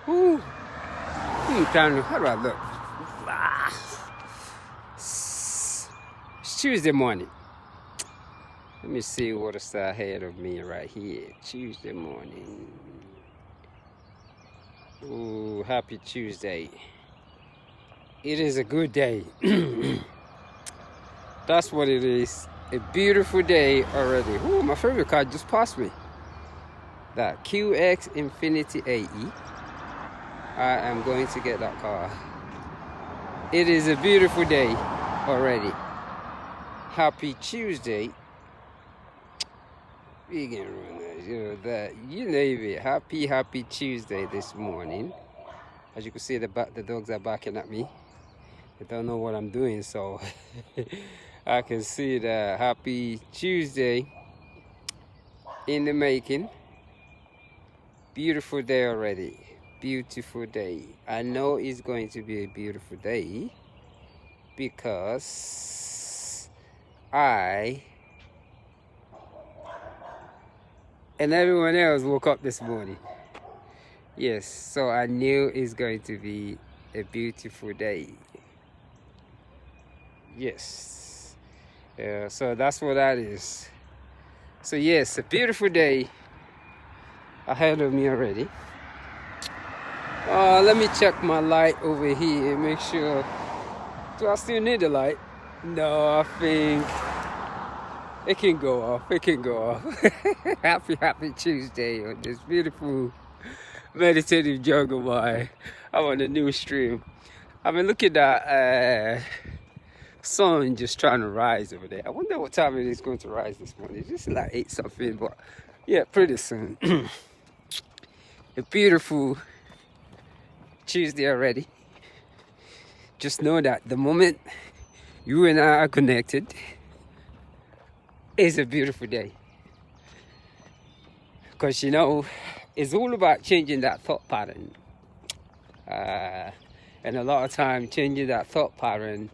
Ooh. How do I look? It's Tuesday morning. Let me see what's ahead of me right here. Tuesday morning. Ooh, happy Tuesday. It is a good day. That's what it is. A beautiful day already. Ooh, my favorite car just passed me. That QX Infiniti AE. I am going to get that car. It is a beautiful day already. Happy Tuesday. We can run that. You name it. Happy Tuesday this morning. As you can see, the dogs are barking at me. They don't know what I'm doing, so I can see that. Happy Tuesday in the making. Beautiful day already. Beautiful day. I know it's going to be a beautiful day because I and everyone else woke up this morning. Yes, so I knew it's going to be a beautiful day. Yes. So that's what that is. So yes, a beautiful day ahead of me already. Let me check my light over here, make sure. Do I still need the light? No, I think it can go off. It can go off. Happy Tuesday on this beautiful meditative jungle. I'm on a new stream. I've been looking at sun just trying to rise over there. I wonder what time it is going to rise this morning. It's just like 8 something, but yeah, pretty soon. A beautiful Tuesday already. Just know that the moment you and I are connected, it's a beautiful day. Because it's all about changing that thought pattern. And a lot of time changing that thought pattern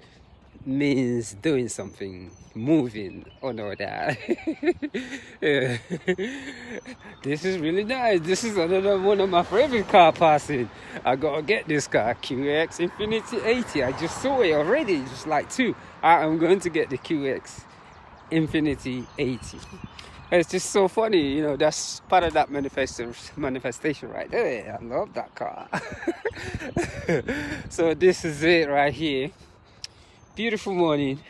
means doing something, moving, or no that. Yeah. This is really nice. This is another one of my favorite car passing. I gotta get this car, QX Infiniti 80. I just saw it already, just like 2. I am going to get the QX Infiniti 80. It's just so funny, that's part of that manifestation right there. I love that car. So this is it right here. Beautiful morning.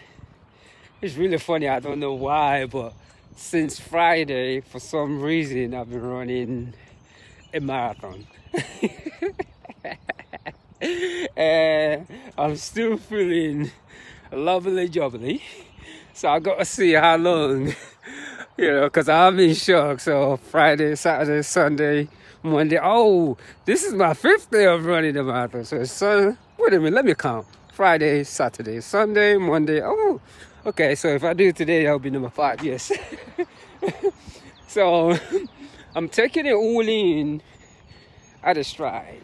It's really funny, I don't know why, but since Friday, for some reason, I've been running a marathon. And I'm still feeling lovely jubbly. So I got to see how long, because I'm in shock. So Friday, Saturday, Sunday, Monday. Oh, this is my 5th day of running the marathon. So it's wait a minute, let me count. Friday, Saturday, Sunday, Monday. Oh, okay. So if I do it today, I'll be number 5. Yes. So I'm taking it all in at a stride.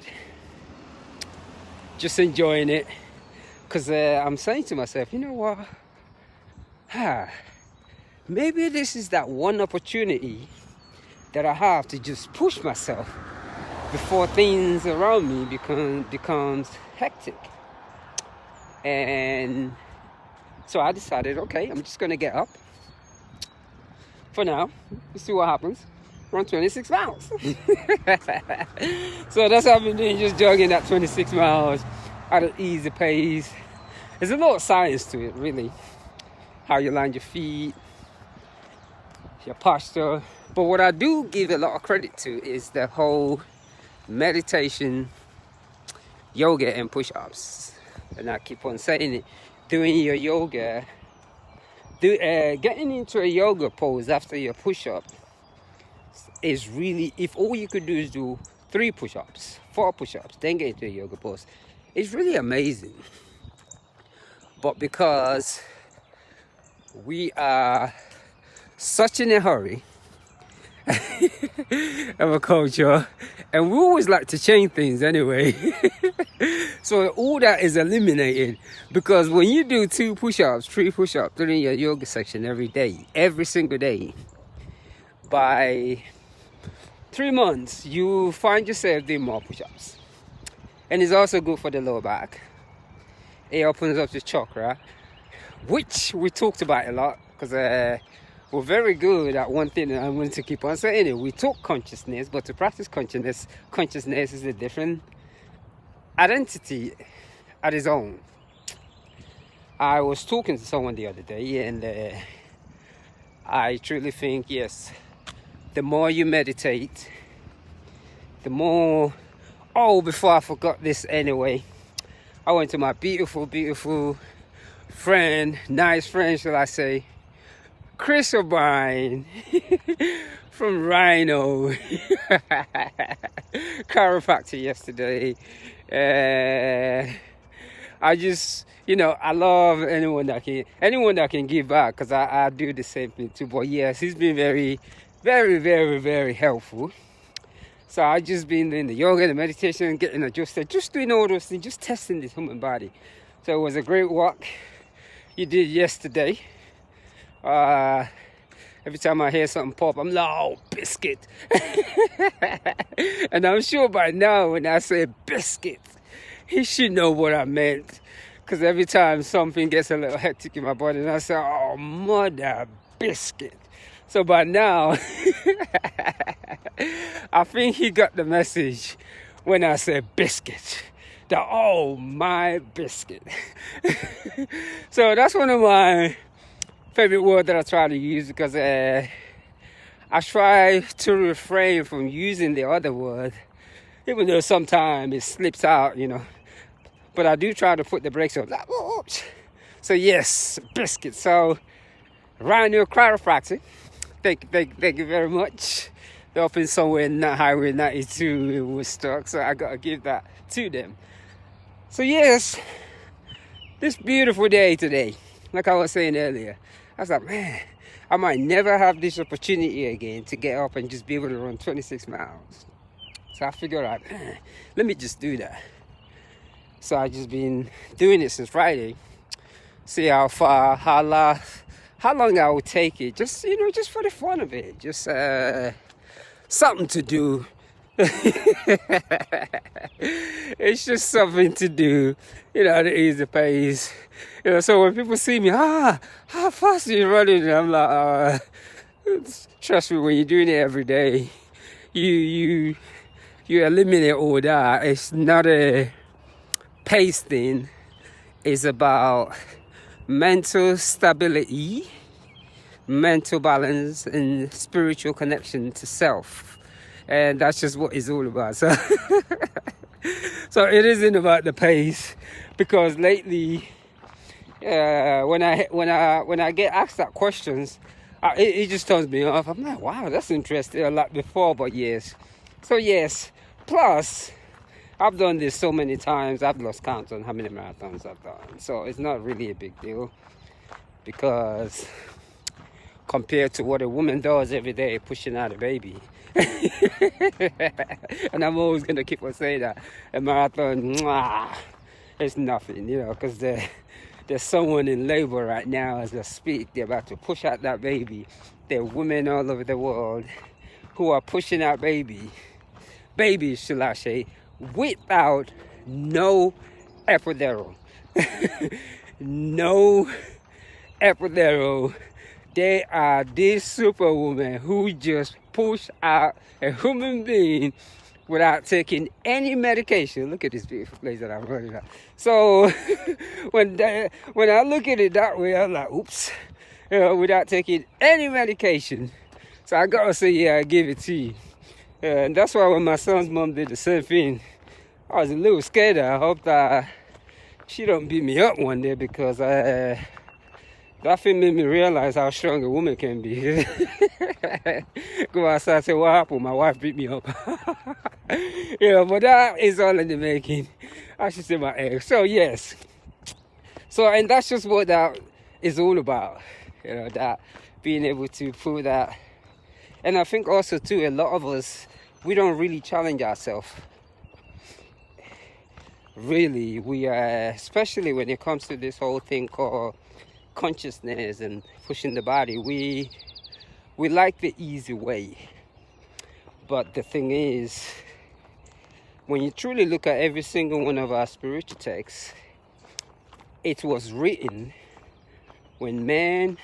Just enjoying it. Because I'm saying to myself, you know what? Maybe this is that one opportunity that I have to just push myself before things around me becomes hectic. And so I decided, okay, I'm just going to get up. For now, let's see what happens. Run 26 miles. So that's what I've been doing, just jogging at 26 miles at an easy pace. There's a lot of science to it, really. How you land your feet, your posture. But what I do give a lot of credit to is the whole meditation, yoga, and push-ups. And I keep on saying it, doing your yoga, getting into a yoga pose after your push-up is really, if all you could do is do 3 push-ups, 4 push-ups, then get into a yoga pose, it's really amazing. But because we are such in a hurry of a culture, and we always like to change things anyway. So all that is eliminated, because when you do 2 push-ups, 3 push-ups during your yoga section every day, every single day, by 3 months you find yourself doing more push-ups. And it's also good for the lower back. It opens up the chakra, which we talked about a lot, because we're very good at one thing that I'm going to keep on saying. Anyway, we talk consciousness, but to practice consciousness is a different identity at its own. I was talking to someone the other day, and I truly think, yes, the more you meditate, the more... Oh, before I forgot this anyway, I went to my beautiful, beautiful friend, nice friend, shall I say, Chris O'Brien from Rhino chiropractor yesterday. I just, I love anyone that can give back, because I do the same thing too. But yes, he's been very, very, very, very helpful. So I just been doing the yoga, the meditation, getting adjusted, just doing all those things, just testing this human body. So it was a great walk you did yesterday. Every time I hear something pop, I'm like, oh, biscuit. And I'm sure by now when I say biscuit, he should know what I meant. Because every time something gets a little hectic in my body, and I say, oh, mother biscuit. So by now, I think he got the message when I said biscuit. That, oh, my biscuit. So that's one of my favorite words that I try to use, because I try to refrain from using the other word, even though sometimes it slips out, But I do try to put the brakes on. So yes, biscuit. So Rhino chiropractic. Thank you very much. They're up in somewhere in Highway 92 in Woodstock, so I gotta give that to them. So yes, this beautiful day today, like I was saying earlier, I was like, man, I might never have this opportunity again to get up and just be able to run 26 miles. So I figured out, let me just do that. So I just been doing it since Friday. See how long I would take it. Just, just for the fun of it. Just something to do. It's just something to do, to ease the pace. So when people see me, how fast are you running? And I'm like, trust me, when you're doing it every day, you eliminate all that. It's not a pace thing. It's about mental stability, mental balance, and spiritual connection to self. And that's just what it's all about. So, so it isn't about the pace, because lately, when I get asked that questions, it just turns me off. I'm like, wow, that's interesting. A lot before, but yes. So yes, plus I've done this so many times. I've lost count on how many marathons I've done. So it's not really a big deal, because compared to what a woman does every day, pushing out a baby. And I'm always going to keep on saying that. A marathon, it's nothing, because there's someone in labor right now as I speak. They're about to push out that baby. There are women all over the world who are pushing out babies, shall I say, without no epidural. No epidural. They are this superwoman who just push out a human being without taking any medication. Look at this beautiful place that I'm running at. So when I look at it that way, I'm like, oops, without taking any medication. So I gotta say, yeah, I give it to you. And that's why when my son's mom did the same thing, I was a little scared. I hope that she don't beat me up one day, because that thing made me realize how strong a woman can be. Go outside and say, what happened? My wife beat me up. But that is all in the making. I should say my ex. So yes. So, and that's just what that is all about. That being able to prove that. And I think also too, a lot of us, we don't really challenge ourselves. Really, we are, especially when it comes to this whole thing called consciousness and pushing the body, we like the easy way. But the thing is, when you truly look at every single one of our spiritual texts, it was written when men,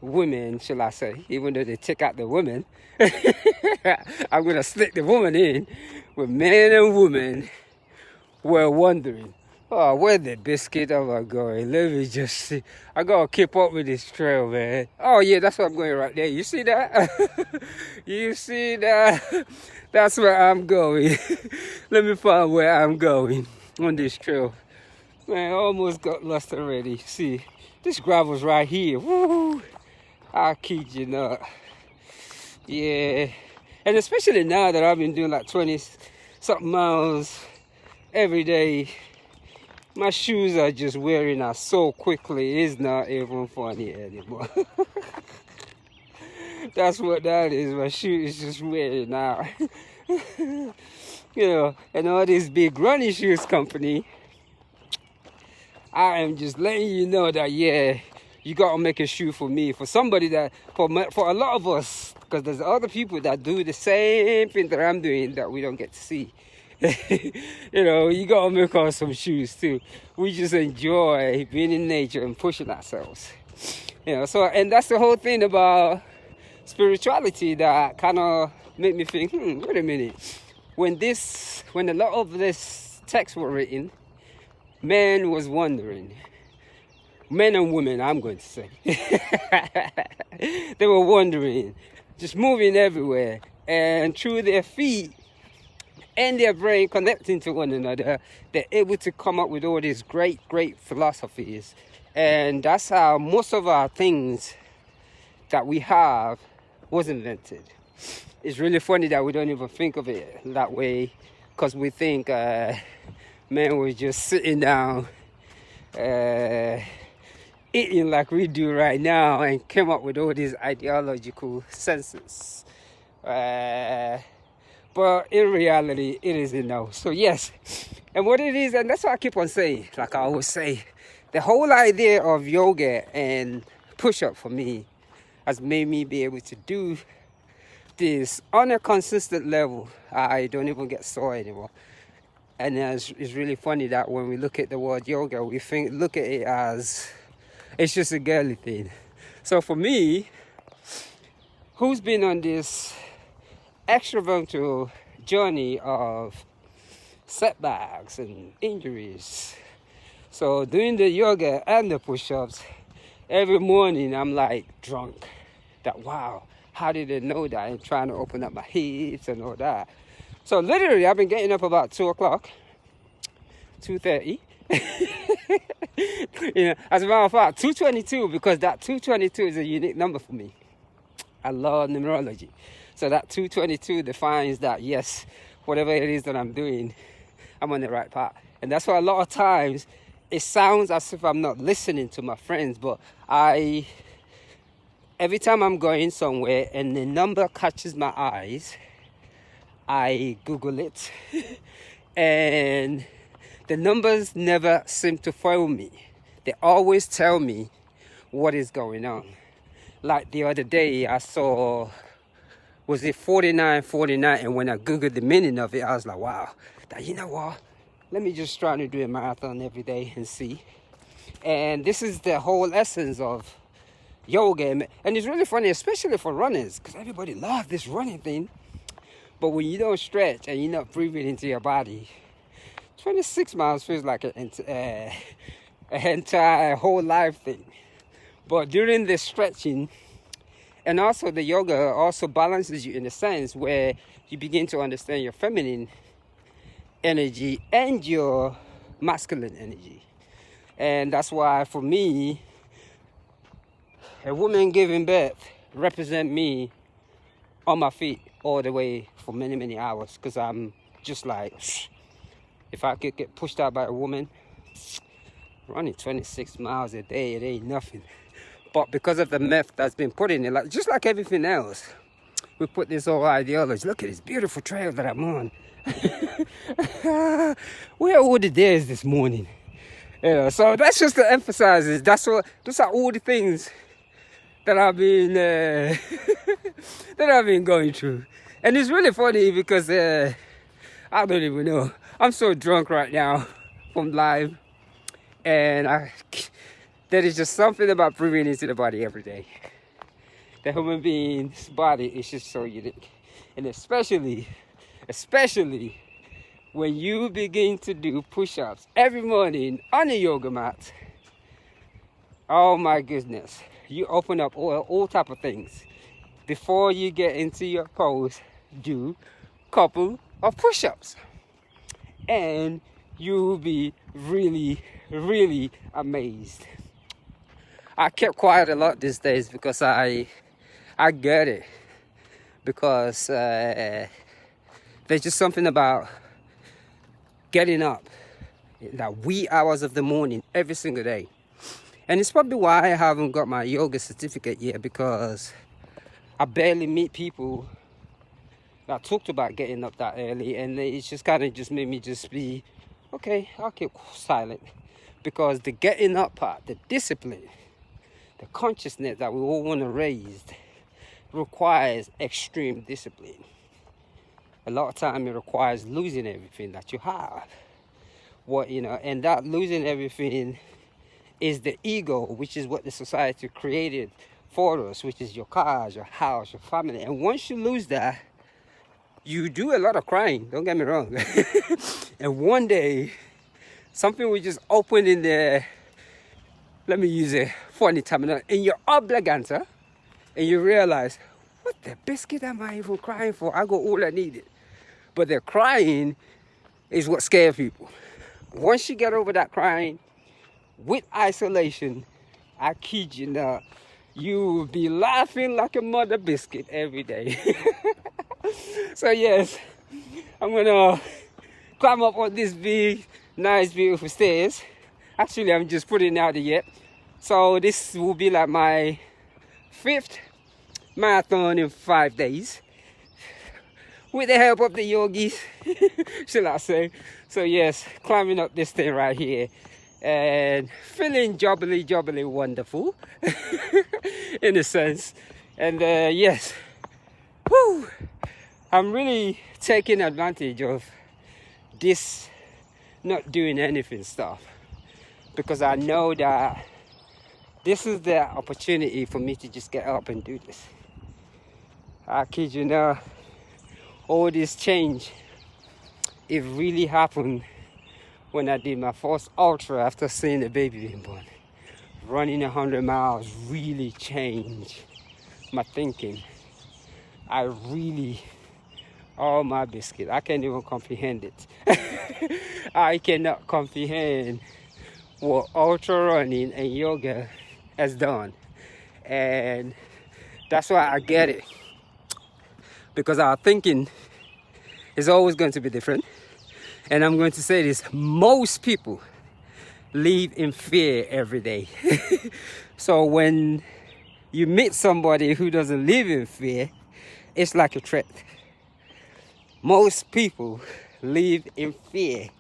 women, shall I say, even though they take out the women, I'm going to stick the woman in, when men and women were wondering, oh, where the biscuit am I going? Let me just see. I got to keep up with this trail, man. Oh, yeah, that's where I'm going right there. You see that? You see that? That's where I'm going. Let me find where I'm going on this trail. Man, I almost got lost already. See, this gravel's right here. Woo! I kid you not. Yeah. And especially now that I've been doing like 20-something miles every day, my shoes are just wearing out so quickly. It's not even funny anymore. That's what that is. My shoe is just wearing out. You know, and all this big running shoes company, I am just letting you know that, yeah, you gotta make a shoe for me, for somebody that, for a lot of us, because there's other people that do the same thing that I'm doing that we don't get to see. You know, you gotta make us some shoes too. We just enjoy being in nature and pushing ourselves. You know, so, and that's the whole thing about spirituality that kind of made me think, wait a minute. When a lot of this text were written, men was wondering. Men and women, I'm going to say. They were wandering, just moving everywhere. And through their feet and their brain connecting to one another, they're able to come up with all these great, great philosophies. And that's how most of our things that we have was invented. It's really funny that we don't even think of it that way, because we think men were just sitting down eating like we do right now and came up with all these ideological senses. But in reality, it isn't no. So yes, and what it is, and that's what I keep on saying, like I always say, the whole idea of yoga and push-up for me has made me be able to do this on a consistent level. I don't even get sore anymore. And it's really funny that when we look at the word yoga, we look at it as it's just a girly thing. So for me, who's been on this extraventure journey of setbacks and injuries, so doing the yoga and the push-ups, every morning I'm like drunk. That, wow, how did I know that? I'm trying to open up my hips and all that. So literally, I've been getting up about 2 o'clock, 2:30. You know, as a matter of fact, 2:22, because that 2:22 is a unique number for me. I love numerology. So that 2:22 defines that, yes, whatever it is that I'm doing, I'm on the right path. And that's why a lot of times it sounds as if I'm not listening to my friends, but every time I'm going somewhere and the number catches my eyes, I Google it. And the numbers never seem to fail me. They always tell me what is going on. Like the other day, I saw, was it 4949? And when I Googled the meaning of it, I was like, wow, you know what? Let me just try to do a marathon every day and see. And this is the whole essence of yoga. And it's really funny, especially for runners, because everybody loves this running thing. But when you don't stretch and you're not breathing into your body, 26 miles feels like an entire whole life thing. But during the stretching, and also the yoga also balances you in a sense where you begin to understand your feminine energy and your masculine energy. And that's why for me, a woman giving birth represents me on my feet all the way for many, many hours, because I'm just like, if I could get pushed out by a woman, running 26 miles a day, it ain't nothing. But because of the myth that's been put in it, like, just like everything else, we put this whole ideology. Look at this beautiful trail that I'm on. Where are all the days this morning? Yeah, so that's just to emphasize it. Those are all the things that I've been that I've been going through. And it's really funny because I don't even know. I'm so drunk right now from live, and there is just something about breathing into the body every day. The human being's body is just so unique, and especially when you begin to do push-ups every morning on the yoga mat. Oh my goodness, you open up all type of things. Before you get into your pose, do a couple of push-ups, and you will be really amazed. I kept quiet a lot these days because I get it, because there's just something about getting up in that wee hours of the morning every single day. And it's probably why I haven't got my yoga certificate yet, because I barely meet people that talked about getting up that early, and it's just kind of just made me just be, okay, I'll keep silent. Because the getting up part, the discipline, the consciousness that we all want to raise requires extreme discipline. A lot of time it requires losing everything that you have. And that losing everything is the ego, which is what the society created for us, which is your cars, your house, your family. And once you lose that, you do a lot of crying, don't get me wrong. And one day, something will just open in there, let me use a funny terminal, in your oblongata, and you realize, what the biscuit am I even crying for? I got all I needed. But the crying is what scares people. Once you get over that crying, with isolation, I kid you not, you will be laughing like a mother biscuit every day. So yes, I'm gonna climb up on this big, nice, beautiful stairs. Actually, I'm just putting it out yet. So this will be like my 5th marathon in 5 days, with the help of the yogis, shall I say. So yes, climbing up this thing right here, and feeling jobbly wonderful, in a sense. And yes, whoo, I'm really taking advantage of this not doing anything stuff, because I know that this is the opportunity for me to just get up and do this. I kid you not, all this change, it really happened when I did my first ultra after seeing the baby being born. Running 100 miles really changed my thinking. I really, oh my biscuit, I can't even comprehend it. I cannot comprehend what ultra running and yoga has done. And that's why I get it. Because our thinking is always going to be different. And I'm going to say this, most people live in fear every day. So when you meet somebody who doesn't live in fear, it's like a threat. Most people live in fear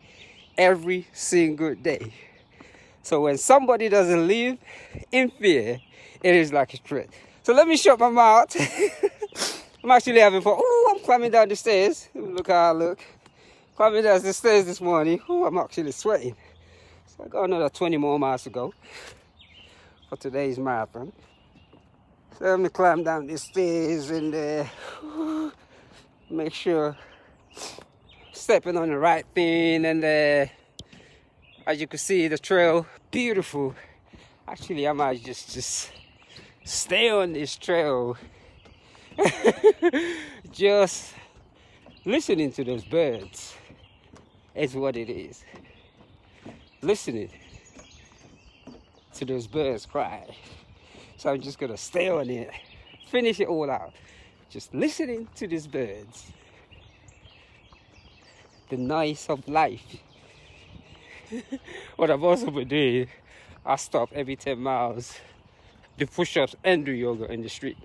every single day. So when somebody doesn't live in fear, it is like a threat. So let me shut my mouth. I'm actually having fun. Oh, I'm climbing down the stairs. Look how I look. Climbing down the stairs this morning. Oh, I'm actually sweating. So I got another 20 more miles to go for today's marathon. So let me climb down the stairs and make sure stepping on the right thing. And as you can see, the trail, beautiful. Actually, I might just stay on this trail. Just listening to those birds is what it is. Listening to those birds cry. So I'm just gonna stay on it, finish it all out. Just listening to these birds. The noise of life. What I've also been doing, I stop every 10 miles, do push-ups and do yoga in the street.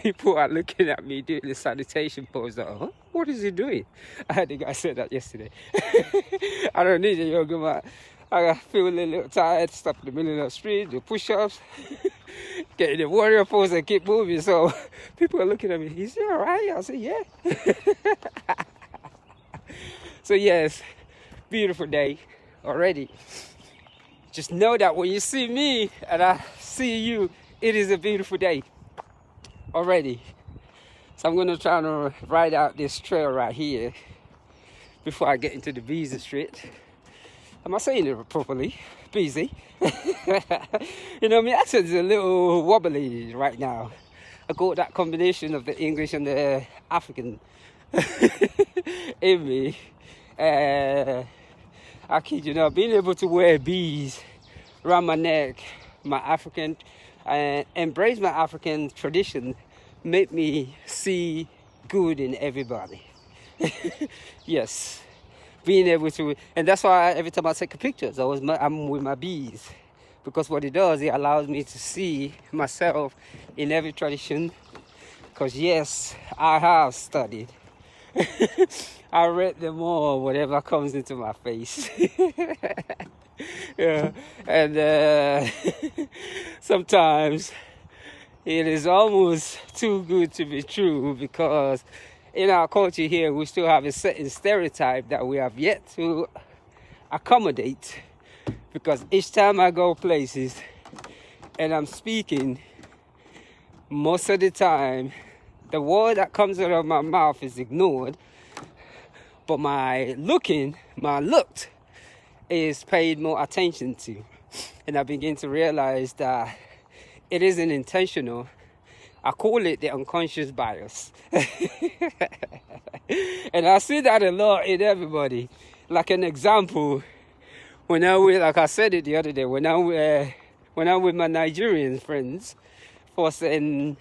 People are looking at me doing the salutation pose. Like, huh? What is he doing? I had the guy say that yesterday. I don't need a yoga mat. I feel a little tired, stop in the middle of the street, do push-ups, get in the warrior pose and keep moving. So people are looking at me, is he alright? I say, yeah. So yes, beautiful day already. Just know that when you see me and I see you, it is a beautiful day already. So I'm gonna try to ride out this trail right here before I get into the busy street. Am I saying it properly? Busy. You know, my accent is a little wobbly right now. I got that combination of the English and the African in me. I kid you not, being able to wear beads around my neck, my African, and embrace my African tradition, make me see good in everybody. Yes, being able to, and that's why every time I take pictures, I'm with my beads, because what it does, it allows me to see myself in every tradition. Because yes, I have studied. I read them all, whatever comes into my face. Yeah. And sometimes it is almost too good to be true, because in our culture here, we still have a certain stereotype that we have yet to accommodate. Because each time I go places and I'm speaking, most of the time, the word that comes out of my mouth is ignored, but my look is paid more attention to. And I begin to realize that it isn't intentional. I call it the unconscious bias. And I see that a lot in everybody. Like an example, like I said it the other day, when I'm with my Nigerian friends, and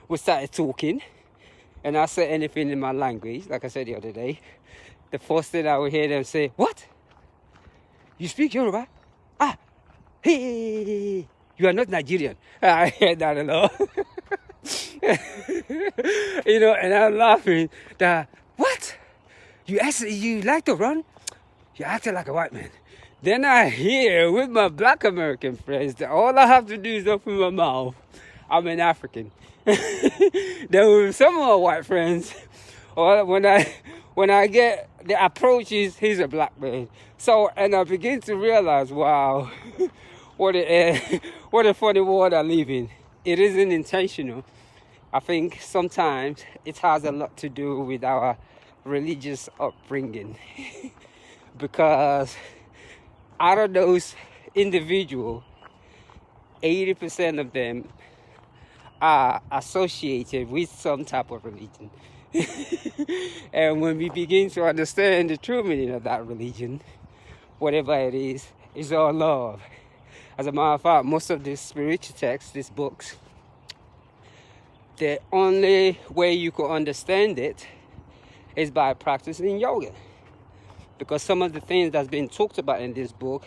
we started talking, and I said anything in my language, like I said the other day, the first thing I would hear them say, "What? You speak Yoruba? Ah, hey, you are not Nigerian." I heard that a lot. You know, and I'm laughing that, "What? You like to run? You acting like a white man." Then I hear with my black American friends that all I have to do is open my mouth. I'm an African. Then with some of my white friends, or when I get the approach is, he's a black man. So, and I begin to realize, wow, what a funny world I live in. It isn't intentional. I think sometimes it has a lot to do with our religious upbringing. Because out of those individuals, 80% of them are associated with some type of religion. And when we begin to understand the true meaning of that religion, whatever it is all love. As a matter of fact, most of these spiritual texts, these books, the only way you can understand it is by practicing yoga. Because some of the things that's been talked about in this book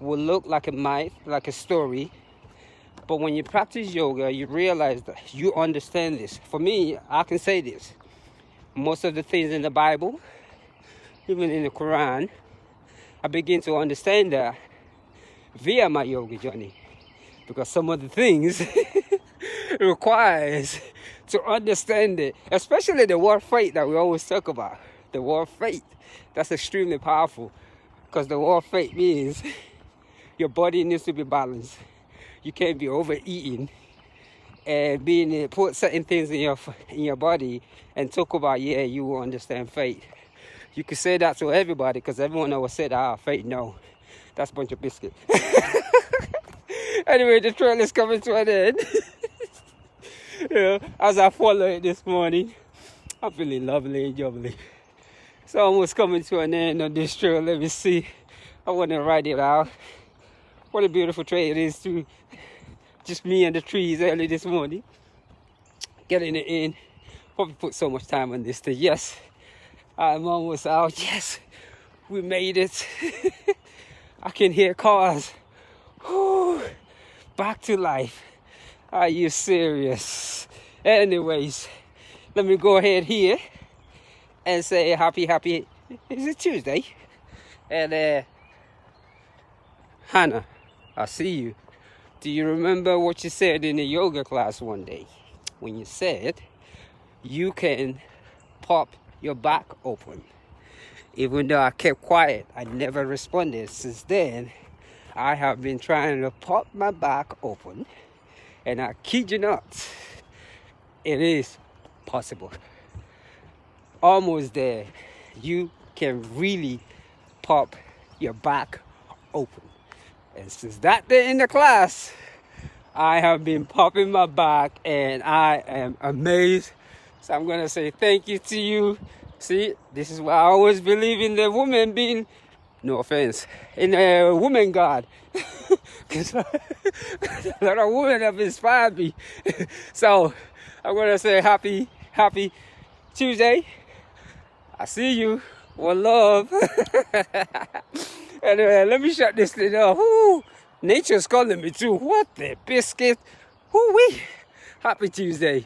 will look like a myth, like a story. But when you practice yoga, you realize that you understand this. For me, I can say this. Most of the things in the Bible, even in the Quran, I begin to understand that via my yoga journey. Because some of the things requires to understand it, especially the word faith that we always talk about. The word faith, that's extremely powerful, because the word faith means your body needs to be balanced. You can't be overeating and put certain things in your body and talk about, yeah, you will understand faith. You could say that to everybody, because everyone always said, faith, no, that's a bunch of biscuit. Anyway, the trail is coming to an end. Yeah, as I follow it this morning, I'm feeling lovely and jubbly. So I'm almost coming to an end of this trail. Let me see. I want to ride it out. What a beautiful trail it is, too. Just me and the trees early this morning. Getting it in. Probably put so much time on this thing. Yes, I'm almost out. Yes, we made it. I can hear cars. Whew. Back to life. Are you serious? Anyways, let me go ahead here and say happy, is it Tuesday? And Hannah, I see you. Do you remember what you said in the yoga class one day? When you said you can pop your back open. Even though I kept quiet, I never responded. Since then, I have been trying to pop my back open, and I kid you not, it is possible. Almost there. You can really pop your back open. And since that day in the class, I have been popping my back, and I am amazed. So I'm gonna say thank you to you. See, this is why I always believe in the woman being, no offense, in a woman God. Because a lot of women have inspired me. So I'm gonna say happy Tuesday. I see you. One love. Anyway, let me shut this thing off. Woo. Nature's calling me too. What the biscuit? Woo-wee. Happy Tuesday.